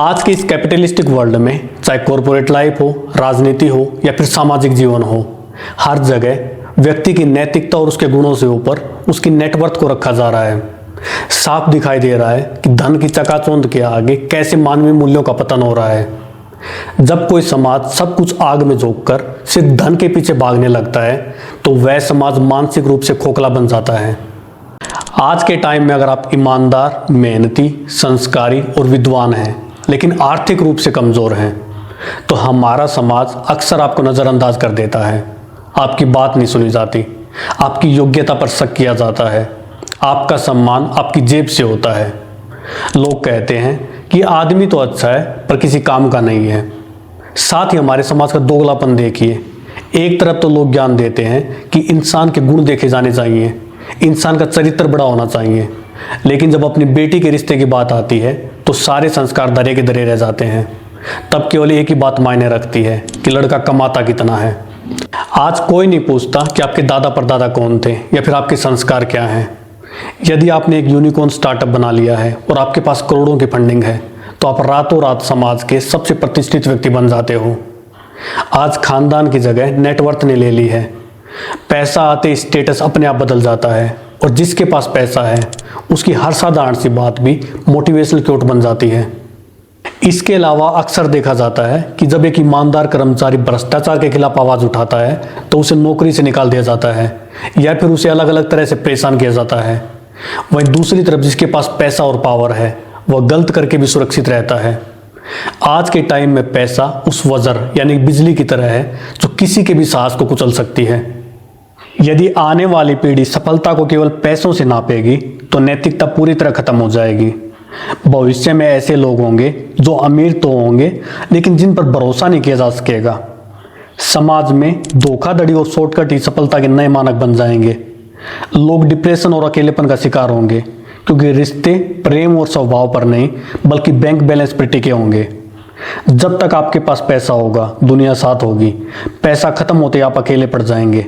आज के इस कैपिटलिस्टिक वर्ल्ड में चाहे कॉरपोरेट लाइफ हो, राजनीति हो या फिर सामाजिक जीवन हो, हर जगह व्यक्ति की नैतिकता और उसके गुणों से ऊपर उसकी नेटवर्थ को रखा जा रहा है। साफ दिखाई दे रहा है कि धन की चकाचौंध के आगे कैसे मानवीय मूल्यों का पतन हो रहा है। जब कोई समाज सब कुछ आग में झोंक कर सिर्फ धन के पीछे भागने लगता है तो वह समाज मानसिक रूप से खोखला बन जाता है। आज के टाइम में अगर आप ईमानदार, मेहनती, संस्कारी और विद्वान हैं लेकिन आर्थिक रूप से कमजोर हैं तो हमारा समाज अक्सर आपको नजरअंदाज कर देता है। आपकी बात नहीं सुनी जाती, आपकी योग्यता पर शक किया जाता है, आपका सम्मान आपकी जेब से होता है। लोग कहते हैं कि आदमी तो अच्छा है पर किसी काम का नहीं है। साथ ही हमारे समाज का दोगलापन देखिए। एक तरफ तो लोग ज्ञान देते हैं कि इंसान के गुण देखे जाने चाहिए, इंसान का चरित्र बड़ा होना चाहिए, लेकिन जब अपनी बेटी के रिश्ते की बात आती है तो सारे संस्कार दरे के दरे रह जाते हैं। तब केवल एक ही बात मायने रखती है कि लड़का कमाता कितना है। आज कोई नहीं पूछता कि आपके दादा परदादा कौन थे या फिर आपके संस्कार क्या हैं। यदि आपने एक यूनिकॉर्न स्टार्टअप बना लिया है और आपके पास करोड़ों की फंडिंग है तो आप रातों रात समाज के सबसे प्रतिष्ठित व्यक्ति बन जाते हो। आज खानदान की जगह नेटवर्थ ने ले ली है। पैसा आते स्टेटस अपने आप बदल जाता है और जिसके पास पैसा है उसकी हर साधारण सी बात भी मोटिवेशनल क्योट बन जाती है। इसके अलावा अक्सर देखा जाता है कि जब एक ईमानदार कर्मचारी भ्रष्टाचार के खिलाफ आवाज उठाता है तो उसे नौकरी से निकाल दिया जाता है या फिर उसे अलग अलग तरह से परेशान किया जाता है। वहीं दूसरी तरफ जिसके पास पैसा और पावर है वह गलत करके भी सुरक्षित रहता है। आज के टाइम में पैसा उस वजर यानी बिजली की तरह है जो किसी के भी साहस को कुचल सकती है। यदि आने वाली पीढ़ी सफलता को केवल पैसों से नापेगी तो नैतिकता पूरी तरह खत्म हो जाएगी। भविष्य में ऐसे लोग होंगे जो अमीर तो होंगे लेकिन जिन पर भरोसा नहीं किया जा सकेगा। समाज में धोखाधड़ी और शॉर्टकट ही सफलता के नए मानक बन जाएंगे। लोग डिप्रेशन और अकेलेपन का शिकार होंगे क्योंकि रिश्ते प्रेम और स्वभाव पर नहीं बल्कि बैंक बैलेंस पर टिके होंगे। जब तक आपके पास पैसा होगा दुनिया साथ होगी, पैसा खत्म होते आप अकेले पड़ जाएंगे।